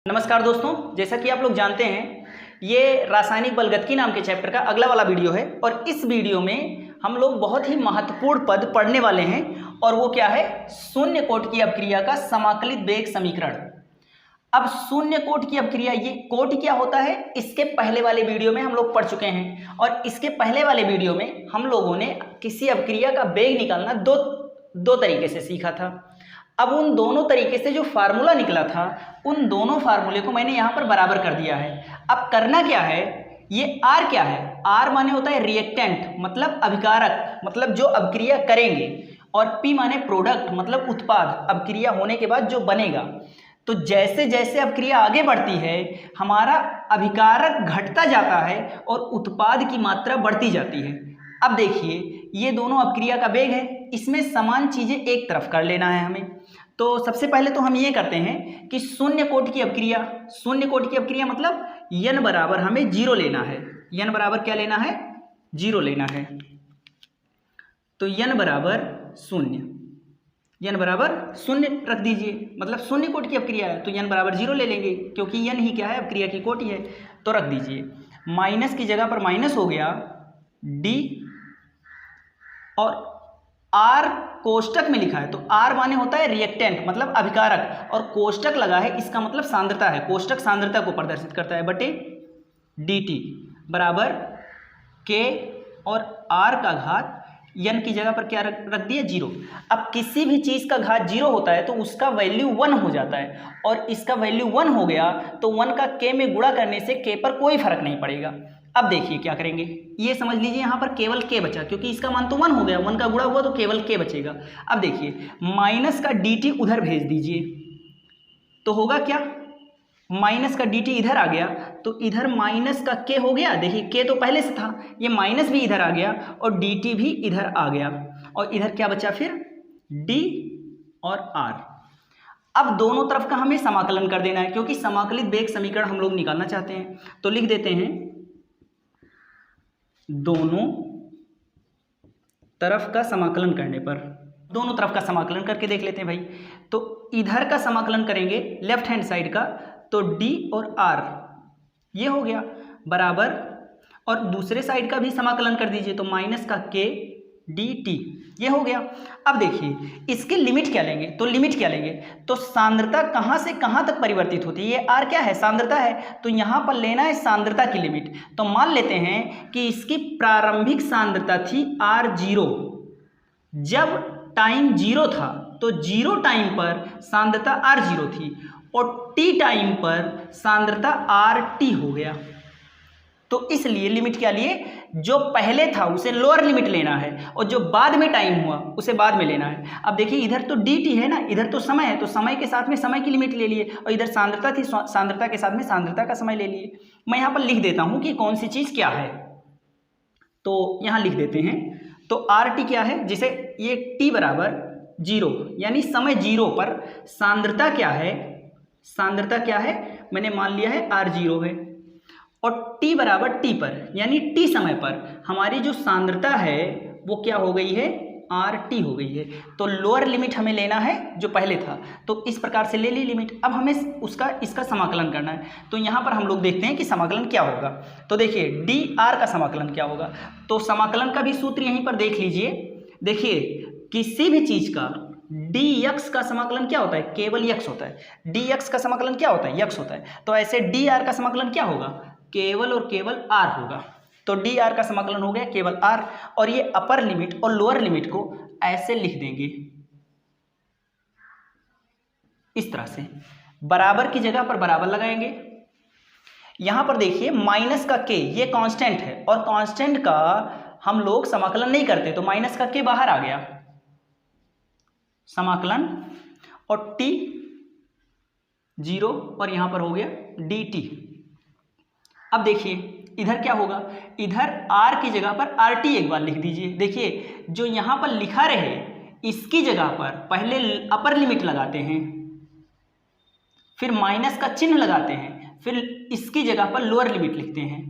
नमस्कार दोस्तों, जैसा कि आप लोग जानते हैं ये रासायनिक बलगतकी नाम के चैप्टर का अगला वाला वीडियो है और इस वीडियो में हम लोग बहुत ही महत्वपूर्ण पद पढ़ने वाले हैं और वो क्या है, शून्य कोट की अपक्रिया का समाकलित वेग समीकरण। अब शून्य कोट की अपक्रिया, ये कोट क्या होता है इसके पहले वाले वीडियो में हम लोग पढ़ चुके हैं और इसके पहले वाले वीडियो में हम लोगों ने किसी अपक्रिया का वेग निकालना दो तरीके से सीखा था। अब उन दोनों तरीके से जो फार्मूला निकला था उन दोनों फार्मूले को मैंने यहाँ पर बराबर कर दिया है। अब करना क्या है, ये आर क्या है, आर माने होता है रिएक्टेंट मतलब अभिकारक, मतलब जो अपक्रिया करेंगे, और पी माने प्रोडक्ट मतलब उत्पाद, अपक्रिया होने के बाद जो बनेगा। तो जैसे जैसे अपक्रिया आगे बढ़ती है हमारा अभिकारक घटता जाता है और उत्पाद की मात्रा बढ़ती जाती है। अब देखिए ये दोनों अपक्रिया का वेग है, इसमें समान चीजें एक तरफ कर लेना है हमें। तो सबसे पहले तो हम ये करते हैं कि शून्य कोट की अपक्रिया मतलब n बराबर हमें जीरो लेना है। n बराबर क्या लेना है, जीरो लेना है। तो n बराबर शून्य रख दीजिए, मतलब शून्य कोट की अपक्रिया है तो n बराबर जीरो ले लेंगे क्योंकि n ही क्या है, अपक्रिया की कोटि है। तो रख दीजिए, माइनस की जगह पर माइनस हो गया d और R कोष्टक में लिखा है तो R माने होता है रिएक्टेंट मतलब अभिकारक और कोष्टक लगा है इसका मतलब सांद्रता है, कोष्टक सांद्रता को प्रदर्शित करता है, बटे dt बराबर K और R का घात n की जगह पर क्या रख दिया, जीरो। अब किसी भी चीज का घात जीरो होता है तो उसका वैल्यू 1 हो जाता है और इसका वैल्यू 1 हो गया तो 1 का k में गुणा करने से k पर कोई फर्क नहीं पड़ेगा। अब देखिए क्या करेंगे, ये समझ लीजिए यहाँ पर केवल k बचा क्योंकि इसका मान तो 1 हो गया, 1 का गुणा हुआ तो केवल k बचेगा। अब देखिए माइनस का dt उधर भेज दीजिए तो होगा क्या, माइनस का dt इधर आ गया तो इधर माइनस का k हो गया, देखिए k तो पहले से था, ये माइनस भी इधर आ गया और dt भी इधर आ गया और इधर क्या बचा फिर d और r। अब दोनों तरफ का हमें समाकलन कर देना है क्योंकि समाकलित वेग समीकरण हम लोग निकालना चाहते हैं। तो लिख देते हैं दोनों तरफ का समाकलन करने पर, दोनों तरफ का समाकलन करके देख लेते हैं भाई। तो इधर का समाकलन करेंगे लेफ्ट हैंड साइड का तो d और r ये हो गया बराबर, और दूसरे साइड का भी समाकलन कर दीजिए तो माइनस का k dt ये हो गया। अब देखिए इसके लिमिट क्या लेंगे, तो लिमिट क्या लेंगे, तो सांद्रता कहाँ से कहाँ तक परिवर्तित होती है, ये r क्या है, सांद्रता है, तो यहाँ पर लेना है सांद्रता की लिमिट। तो मान लेते हैं कि इसकी प्रारंभिक सांद्रता थी r0, जब टाइम जीरो था तो जीरो टाइम पर सांद्रता r0 थी और t टाइम पर सांद्रता rt हो गया। तो इसलिए लिमिट क्या लिए, जो पहले था उसे लोअर लिमिट लेना है और जो बाद में टाइम हुआ उसे बाद में लेना है। अब देखिए इधर तो dt है ना, इधर तो समय है तो समय के साथ में समय की लिमिट ले लिए और इधर सांद्रता थी, सांद्रता के साथ में सांद्रता का समय ले लिए। मैं यहाँ पर लिख देता हूँ कि कौन सी चीज़ क्या है, तो यहाँ लिख देते हैं। तो RT क्या है, जिसे ये t बराबर जीरो यानी समय जीरो पर सांद्रता क्या है, मैंने मान लिया है R0 है, और t बराबर t पर यानी t समय पर हमारी जो सांद्रता है वो क्या हो गई है, RT हो गई है। तो लोअर लिमिट हमें लेना है जो पहले था, तो इस प्रकार से ले ली लिमिट। अब हमें इसका समाकलन करना है तो यहाँ पर हम लोग देखते हैं कि समाकलन क्या होगा। तो देखिए dr का समाकलन क्या होगा, तो समाकलन का भी सूत्र यहीं पर देख लीजिए। देखिए किसी भी चीज का dx का समाकलन क्या होता है, केवल x होता है, dx का समाकलन क्या होता है, x होता है। तो ऐसे dr का समाकलन क्या होगा, केवल और केवल r होगा। तो dr का समाकलन हो गया केवल r, और ये अपर लिमिट और लोअर लिमिट को ऐसे लिख देंगे इस तरह से, बराबर की जगह पर बराबर लगाएंगे। यहां पर देखिए माइनस का k ये कांस्टेंट है और कांस्टेंट का हम लोग समाकलन नहीं करते तो माइनस का k बाहर आ गया समाकलन, और t जीरो और यहां पर हो गया dt। अब देखिए इधर क्या होगा, इधर r की जगह पर rt एक बार लिख दीजिए। देखिए जो यहां पर लिखा रहे इसकी जगह पर पहले अपर लिमिट लगाते हैं, फिर माइनस का चिन्ह लगाते हैं, फिर इसकी जगह पर लोअर लिमिट लिखते हैं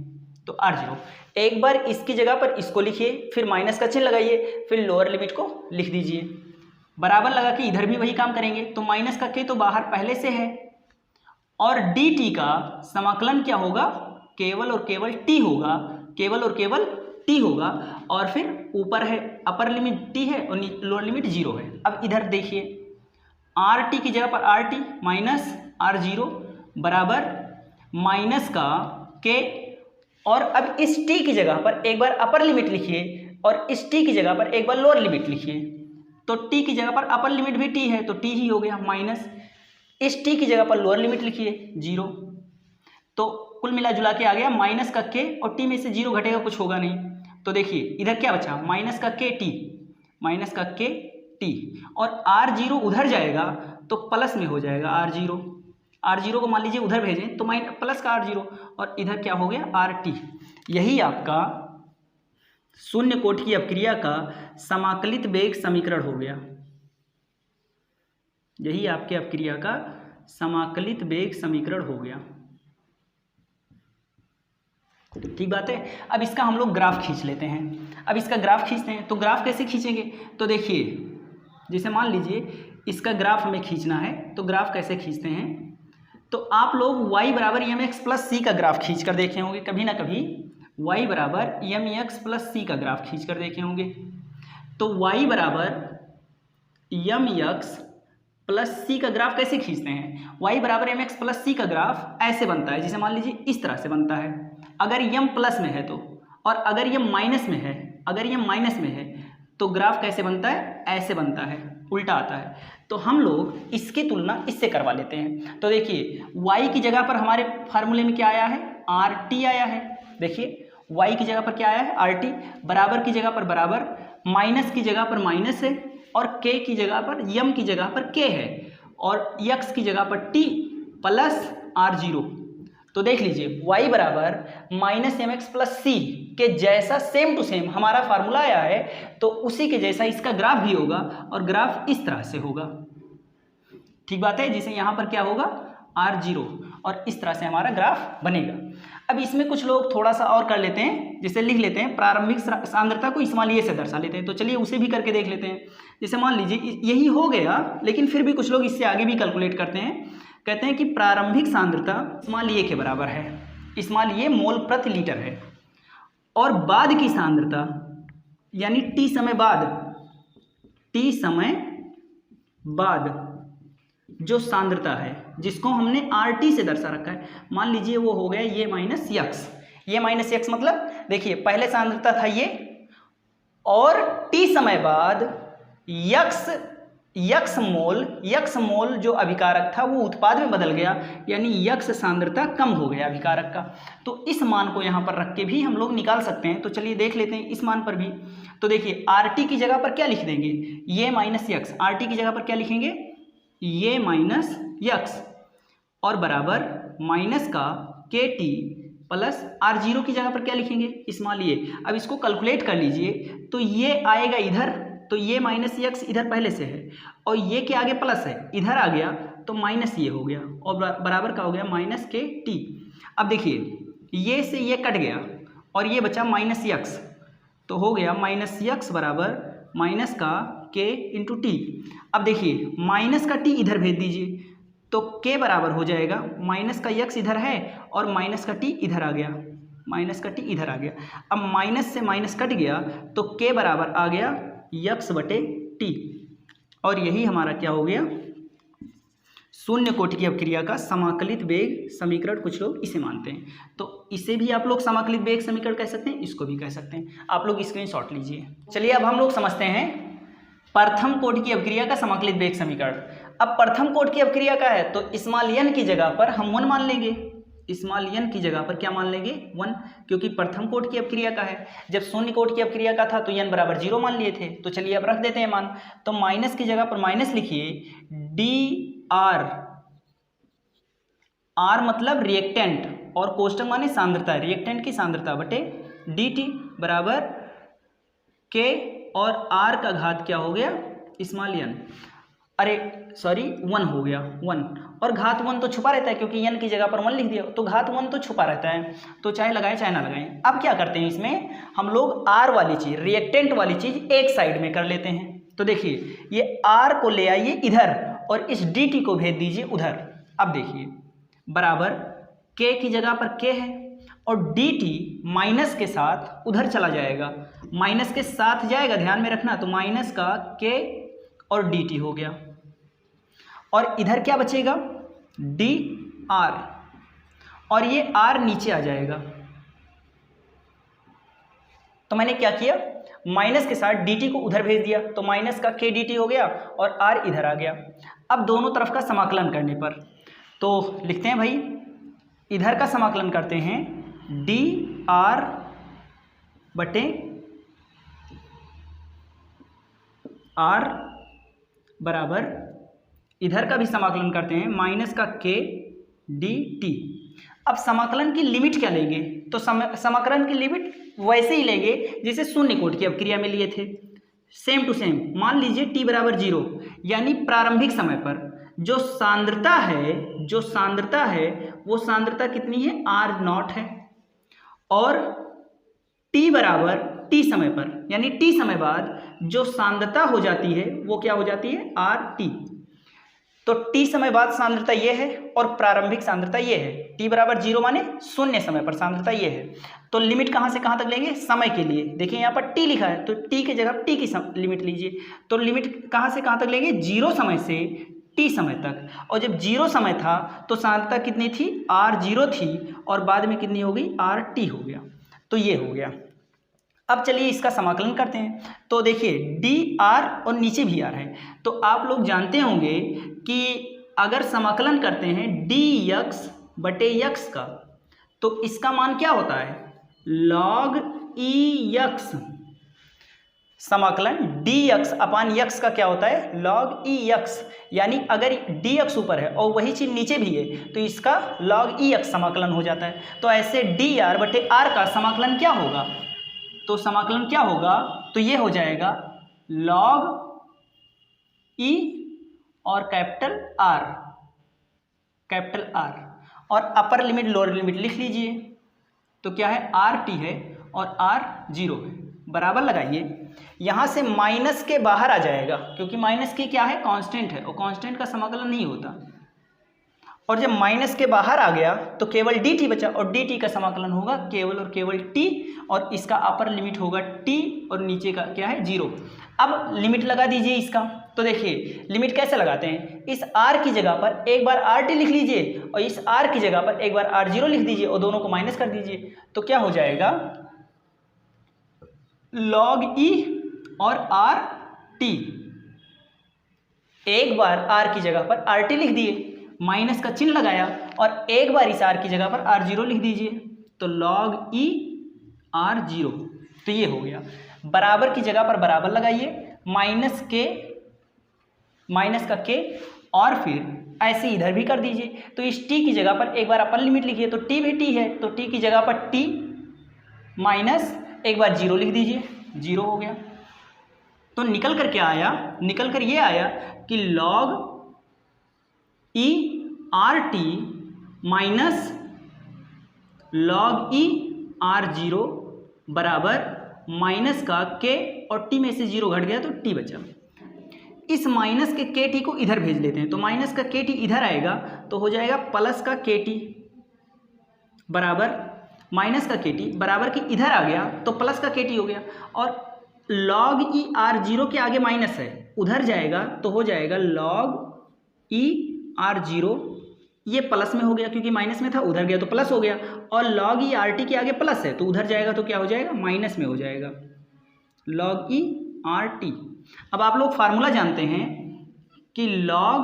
तो r0। एक बार इसकी जगह पर इसको लिखिए, फिर माइनस का चिन्ह लगाइए, फिर लोअर लिमिट को लिख दीजिए, बराबर लगा कि इधर भी वही काम करेंगे। तो माइनस का k तो बाहर पहले से है और डी टी का समाकलन क्या होगा, केवल और केवल टी होगा, केवल और केवल टी होगा। और फिर ऊपर है अपर लिमिट टी है और लोअर लिमिट 0 है। अब इधर देखिए आर टी की जगह पर आर टी माइनस R0 बराबर माइनस का के, और अब इस टी की जगह पर एक बार अपर लिमिट लिखिए और इस टी की जगह पर एक बार लोअर लिमिट लिखिए। तो टी की जगह पर अपर लिमिट भी टी है तो टी ही हो गया, माइनस इस टी की जगह पर लोअर लिमिट लिखिए 0। तो कुल मिला जुला के आ गया माइनस का के, और टी में से 0 घटेगा कुछ होगा नहीं। तो देखिए इधर क्या बचा, माइनस का के टी, माइनस का के टी, और R0 उधर जाएगा तो प्लस में हो जाएगा R0। R0 को मान लीजिए उधर भेजें तो प्लस का R0, और इधर क्या हो गया RT। यही आपका शून्य कोटि की अपक्रिया का समाकलित वेग समीकरण हो गया। यही आपके अपक्रिया का समाकलित वेग समीकरण हो गया। ठीक बात है। अब इसका हम लोग ग्राफ खींच लेते हैं। अब इसका ग्राफ खींचते हैं तो ग्राफ कैसे खींचेंगे, तो देखिए जैसे मान लीजिए इसका ग्राफ हमें खींचना है तो ग्राफ कैसे खींचते हैं, तो आप लोग y बराबर mx प्लस सी का ग्राफ खींच कर देखे होंगे कभी ना कभी। y बराबर mx प्लस सी का ग्राफ खींच कर देखे होंगे। तो y बराबर mx प्लस सी का ग्राफ कैसे खींचते हैं, y बराबर mx प्लस सी का ग्राफ ऐसे बनता है, जैसे मान लीजिए इस तरह से बनता है अगर m प्लस में है तो, और अगर m माइनस में है, अगर m माइनस में है तो ग्राफ कैसे बनता है, ऐसे बनता है, उल्टा आता है। तो हम लोग इसकी तुलना इससे करवा लेते हैं। तो देखिए y की जगह पर हमारे फार्मूले में क्या आया है, RT आया है। देखिए y की जगह पर क्या आया है, RT, बराबर की जगह पर बराबर, माइनस की जगह पर माइनस है, और k की जगह पर, m की जगह पर k है, और x की जगह पर t प्लस R0। तो देख लीजिए y बराबर माइनस mx प्लस सी के जैसा सेम टू सेम हमारा फार्मूला आया है, तो उसी के जैसा इसका ग्राफ भी होगा, और ग्राफ इस तरह से होगा। ठीक बात है, जैसे यहाँ पर क्या होगा R0, और इस तरह से हमारा ग्राफ बनेगा। अब इसमें कुछ लोग थोड़ा सा और कर लेते हैं, जैसे लिख लेते हैं प्रारंभिक सांद्रता को इस्माइलिये से दर्शा लेते हैं। तो चलिए उसे भी करके देख लेते हैं। जैसे मान लीजिए यही हो गया, लेकिन फिर भी कुछ लोग इससे आगे भी कैलकुलेट करते हैं। कहते हैं कि प्रारंभिक सांद्रता इस्माइलिये के बराबर है, इस्माइलिये मोल प्रति लीटर है, और बाद की सांद्रता यानी टी समय बाद, टी समय बाद जो सांद्रता है जिसको हमने RT से दर्शा रखा है, मान लीजिए वो हो गया ये माइनस यक्स। ये माइनस यक्स मतलब देखिए पहले सांद्रता था ये, और टी समय बाद यक्स मोल जो अभिकारक था वो उत्पाद में बदल गया, यानी यक्स सांद्रता कम हो गया अभिकारक का। तो इस मान को यहाँ पर रख के भी हम लोग निकाल सकते हैं। तो चलिए देख लेते हैं इस मान पर भी। तो देखिए RT की जगह पर क्या लिख देंगे, ये माइनस यक्स, RT की जगह पर क्या लिखेंगे, ये माइनस यक्स, और बराबर माइनस का KT प्लस R0 की जगह पर क्या लिखेंगे, इस्माइलिये। अब इसको कैलकुलेट कर लीजिए तो ये आएगा इधर, तो ये माइनस यक्स इधर पहले से है, और ये के आगे प्लस है, इधर आ गया तो माइनस ये हो गया, और बराबर का हो गया माइनस KT। अब देखिए ये से ये कट गया और ये बचा माइनस यक्स, तो हो गया माइनस यक्स बराबर माइनस का K इंटू टी। अब देखिए माइनस का T इधर भेज दीजिए तो K बराबर हो जाएगा, माइनस का यक्स इधर है और माइनस का T इधर आ गया, माइनस का T इधर आ गया। अब माइनस से माइनस कट गया तो K बराबर आ गया यक्स बटे T, और यही हमारा क्या हो गया, शून्य कोटि की अपक्रिया का समाकलित वेग समीकरण। कुछ लोग इसे मानते हैं, तो इसे भी आप लोग समाकलित वेग समीकरण कह सकते हैं, इसको भी कह सकते हैं। आप लोग स्क्रीनशॉट लीजिए। चलिए अब हम लोग समझते हैं प्रथम कोटि की अपक्रिया का समाकलित वेग समीकरण। अब प्रथम कोटि की अपक्रिया का है तो इस्माइलियन की जगह पर हम 1 मान लेंगे, इस्माइलियन की जगह पर क्या मान लेंगे 1, क्योंकि प्रथम कोटि की अपक्रिया का है। जब शून्य कोटि की अपक्रिया का था तो n बराबर 0 मान लिए थे। तो चलिए अब रख देते हैं मान, तो माइनस की जगह पर माइनस लिखिए, dr, r मतलब रिएक्टेंट और कोष्टक माने सांद्रता, रिएक्टेंट की सांद्रता बटे dt बराबर k और r का घात क्या हो गया इस्माइलियन, अरे सॉरी 1 हो गया 1, और घात 1 तो छुपा रहता है क्योंकि n की जगह पर 1 लिख दिया, तो घात 1 तो छुपा रहता है, तो चाहे लगाएं चाहे ना लगाएं। अब क्या करते हैं, इसमें हम लोग r वाली चीज़, रिएक्टेंट वाली चीज़ एक साइड में कर लेते हैं। तो देखिए ये r को ले आइए इधर और इस dt को भेज दीजिए उधर। अब देखिए बराबर k की जगह पर k है और dt माइनस के साथ उधर चला जाएगा, माइनस के साथ जाएगा, ध्यान में रखना। तो माइनस का k और dt हो गया और इधर क्या बचेगा dr और ये r नीचे आ जाएगा। तो मैंने क्या किया, माइनस के साथ dt को उधर भेज दिया तो माइनस का k dt हो गया और r इधर आ गया। अब दोनों तरफ का समाकलन करने पर तो लिखते हैं भाई, इधर का समाकलन करते हैं dr बटे r बराबर, इधर का भी समाकलन करते हैं माइनस का k dt। अब समाकलन की लिमिट क्या लेंगे, तो समाकलन की लिमिट वैसे ही लेंगे जिसे शून्य कोटि की अवक्रिया में लिए थे, सेम टू सेम। मान लीजिए t बराबर 0, यानी प्रारंभिक समय पर जो सांद्रता है वो सांद्रता कितनी है r0 है, और t बराबर t समय पर यानी t समय बाद जो सांद्रता हो जाती है वो क्या हो जाती है RT। तो t समय बाद सांद्रता ये है और प्रारंभिक सांद्रता ये है। t बराबर 0 माने शून्य समय पर सांद्रता ये है। तो लिमिट कहाँ से कहाँ तक लेंगे, समय के लिए। देखिए यहाँ पर t लिखा है तो t की जगह t की लिमिट लीजिए। तो लिमिट कहाँ से कहाँ तक लेंगे, 0 समय से t समय तक। और जब 0 समय था तो सांद्रता कितनी थी, R0 थी और बाद में कितनी हो गई, RT हो गया। तो ये हो गया। अब चलिए इसका समाकलन करते हैं। तो देखिए dr और नीचे भी r है, तो आप लोग जानते होंगे कि अगर समाकलन करते हैं dx बटे x का तो इसका मान क्या होता है, log ex। समाकलन dx अपान x का क्या होता है, log ex। यानी अगर dx ऊपर है और वही चीज़ नीचे भी है तो इसका log ex समाकलन हो जाता है। तो ऐसे dr बटे r का समाकलन क्या होगा, तो समाकलन क्या होगा, तो ये हो जाएगा log e और कैपिटल R और अपर लिमिट लोअर लिमिट लिख लीजिए। तो क्या है, RT है और R 0 है, बराबर लगाइए। यहाँ से माइनस के बाहर आ जाएगा क्योंकि माइनस की क्या है, कांस्टेंट है और कांस्टेंट का समाकलन नहीं होता। और जब माइनस के बाहर आ गया तो केवल dt बचा और dt का समाकलन होगा केवल और केवल t और इसका अपर लिमिट होगा t और नीचे का क्या है 0। अब लिमिट लगा दीजिए इसका। तो देखिए लिमिट कैसे लगाते हैं, इस r की जगह पर एक बार rt लिख लीजिए और इस r की जगह पर एक बार r0 लिख दीजिए और दोनों को माइनस कर दीजिए। तो क्या हो जाएगा, log e और RT। एक बार r की जगह पर RT लिख दिए, माइनस का चिन्ह लगाया और एक बार इस r की जगह पर R0 लिख दीजिए। तो log e R0। तो ये हो गया। बराबर की जगह पर बराबर लगाइए, माइनस का k और फिर ऐसे इधर भी कर दीजिए। तो इस t की जगह पर एक बार अपर लिमिट लिखिए तो t भी t है, तो t की जगह पर t माइनस एक बार 0 लिख दीजिए, 0 हो गया। तो निकल कर क्या आया, निकल कर ये आया कि log e RT minus log e R0 बराबर माइनस का k और t में से 0 घट गया तो t बचा। इस माइनस के kt को इधर भेज लेते हैं। तो माइनस का kt इधर आएगा तो हो जाएगा प्लस का kt बराबर माइनस का kt बराबर कि इधर आ गया तो प्लस का kt हो गया। और log e R0 के आगे माइनस है, उधर जाएगा तो हो जाएगा log e R0, ये प्लस में हो गया क्योंकि माइनस में था, उधर गया तो प्लस हो गया। और log e RT के आगे प्लस है तो उधर जाएगा तो क्या हो जाएगा, माइनस में हो जाएगा, log e RT। अब आप लोग फार्मूला जानते हैं कि log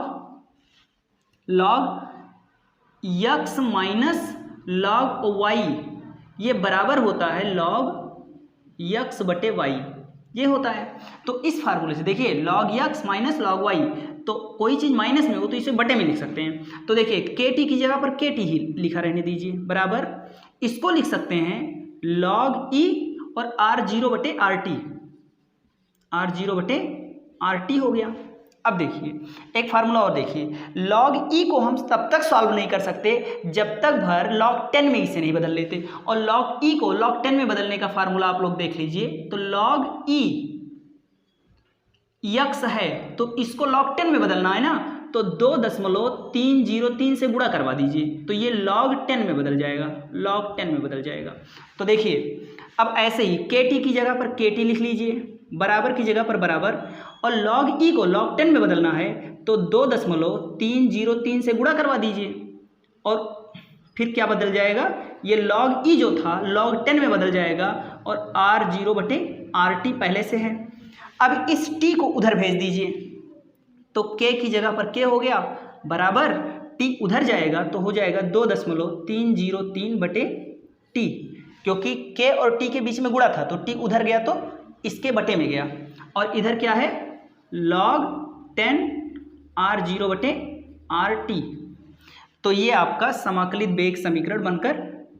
x minus log y ये बराबर होता है log x बटे y, ये होता है। तो इस फार्मूले से देखिए log x minus log y, तो कोई चीज़ माइनस में हो तो इसे बटे में लिख सकते हैं। तो देखिए kt की जगह पर kt ही लिखा रहने दीजिए, बराबर इसको लिख सकते हैं log e और R0 बटे RT, R0 बटे RT हो गया। अब देखिए एक फार्मूला और देखिए, log e को हम तब तक सॉल्व नहीं कर सकते जब तक भर log 10 में इसे नहीं बदल लेते। और log e को log 10 में बदलने का फार्मूला आप लोग देख लीजिए। तो log e x है तो इसको log 10 में बदलना है ना, तो 2.303 से गुणा करवा दीजिए, तो ये log 10 में बदल जाएगा, log 10 में बदल जाएगा। तो देखिए अब ऐसे ही KT की जगह पर KT लिख लीजिए, बराबर की जगह पर बराबर, और log E को log 10 में बदलना है तो 2.303 से गुणा करवा दीजिए, और फिर क्या बदल जाएगा, ये log E जो था log 10 में बदल जाएगा, और R0/RT पहले से है। अब इस T को उधर भेज दीजिए, तो K की जगह पर K हो गया बराबर, T उधर जाएगा तो हो जाएगा 2.303/T, क्योंकि K और T के बीच में गुणा था तो T उधर गया तो इसके बटे में गया, और इधर क्या है log 10 R0/RT। तो ये आपका समाकलित वेग समीकरण बनकर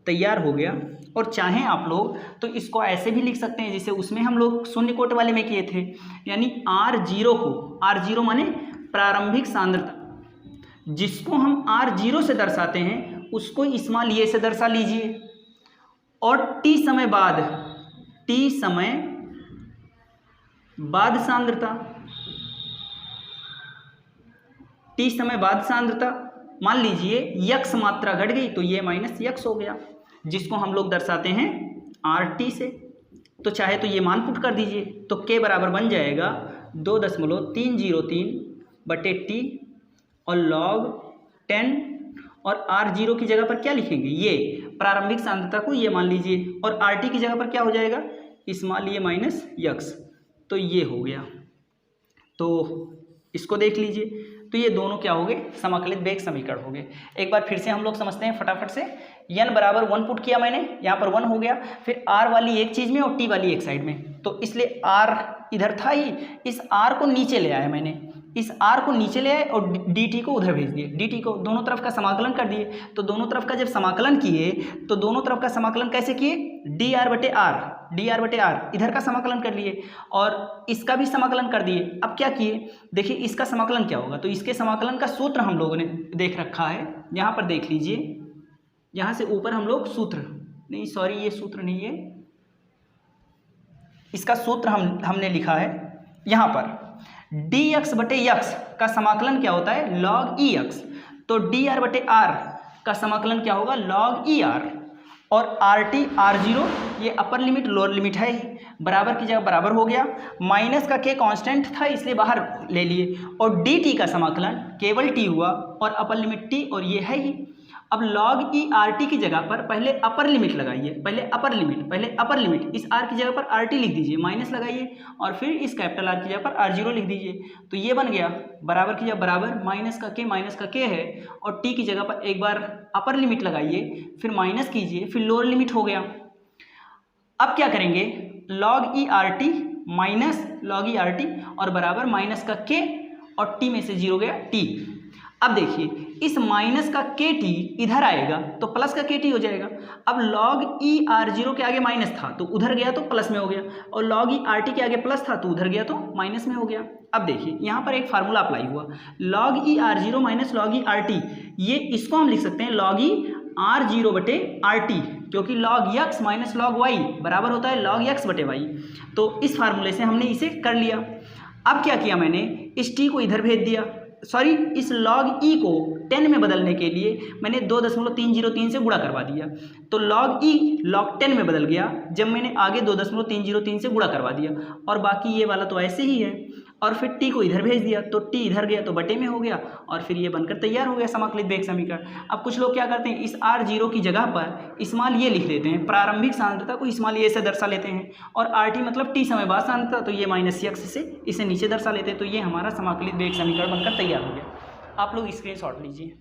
तैयार हो गया। और चाहें आप लोग तो इसको ऐसे भी लिख सकते हैं जैसे उसमें हम लोग शून्य कोट वाले में किए थे, यानी R0 को, R0 माने प्रारंभिक सांद्रता, जिसको हम R0 से दर्शाते हैं उसको स्मॉल ये से दर्शा लीजिए, और T समय बाद सांद्रता, T समय बाद सांद्रता, मान लीजिए यक्स मात्रा घट गई तो ये माइनस यक्स हो गया, जिसको हम लोग दर्शाते हैं RT से। तो चाहे तो ये मान पुट कर दीजिए, तो K बराबर बन जाएगा 2.303/T और log 10, और R0 की जगह पर क्या लिखेंगे, ये प्रारंभिक सांद्रता को ये मान लीजिए, और RT की जगह पर क्या हो जाएगा स्मॉल ये माइनस यक्स, तो ये हो गया। तो इसको देख लीजिए, तो ये दोनों क्या हो गए, समाकलित वेग समीकरण हो गए। एक बार फिर से हम लोग समझते हैं फटाफट से। n बराबर 1 पुट किया मैंने, यहाँ पर 1 हो गया, फिर r वाली एक चीज़ में और t वाली एक साइड में, तो इसलिए r इधर था ही, इस r को नीचे ले आया मैंने, इस r को नीचे ले आए और dt को उधर भेज दिए, dt को दोनों तरफ का समाकलन कर दिए। तो दोनों तरफ का जब समाकलन किए तो दोनों तरफ का समाकलन कैसे किए, dr/r इधर का समाकलन कर लिए और इसका भी समाकलन कर दिए। अब क्या किए, देखिए इसका समाकलन क्या होगा, तो इसके समाकलन का सूत्र हम लोगों ने देख रखा है, यहाँ पर देख लीजिए, यहाँ से ऊपर हम लोग सूत्र, नहीं सॉरी ये सूत्र नहीं है, इसका सूत्र हमने लिखा है यहाँ पर, dx/x का समाकलन क्या होता है log ex, तो dr/r का समाकलन क्या होगा log er, और RT R0 ये अपर लिमिट लोअर लिमिट है ही, बराबर की जगह बराबर हो गया, माइनस का K कांस्टेंट था इसलिए बाहर ले लिए, और dt का समाकलन केवल t हुआ और अपर लिमिट t, और ये है ही। अब log e RT की जगह पर पहले अपर लिमिट लगाइए, पहले अपर लिमिट इस r की जगह पर RT लिख दीजिए, माइनस लगाइए, और फिर इस कैपिटल R की जगह पर R0 लिख दीजिए, तो ये बन गया बराबर की जगह बराबर, माइनस का K है, और t की जगह पर एक बार अपर लिमिट लगाइए, फिर माइनस कीजिए, फिर लोअर लिमिट हो गया। अब क्या करेंगे, log e RT minus log e RT और बराबर माइनस का K, और t में से 0 गया t। अब देखिए इस माइनस का KT इधर आएगा तो प्लस का KT हो जाएगा। अब log e R0 के आगे माइनस था तो उधर गया तो प्लस में हो गया, और log e RT के आगे प्लस था तो उधर गया तो माइनस में हो गया। अब देखिए यहाँ पर एक फार्मूला अप्लाई हुआ, log e R0 minus log e RT, ये इसको हम लिख सकते हैं log e R0/RT, क्योंकि log x minus log y बराबर होता है log x/y। तो इस फार्मूले से हमने इसे कर लिया। अब क्या किया मैंने, इस t को इधर भेज दिया, सॉरी इस log e को 10 में बदलने के लिए मैंने 2.303 से गुणा करवा दिया, तो log e log 10 में बदल गया जब मैंने आगे 2.303 से गुणा करवा दिया, और बाकी ये वाला तो ऐसे ही है, और फिर t को इधर भेज दिया तो t इधर गया तो बटे में हो गया, और फिर ये बनकर तैयार हो गया समाकलित वेग समीकरण। अब कुछ लोग क्या करते हैं, इस R0 की जगह पर स्मॉल ये लिख देते हैं, प्रारंभिक सांद्रता को स्मॉल ये से दर्शा लेते हैं, और RT मतलब t समय बाद सांद्रता, तो ये माइनस x से इसे नीचे दर्शा लेते हैं, तो ये हमारा समाकलित वेग समीकरण बनकर तैयार हो गया। आप लोग स्क्रीनशॉट लीजिए।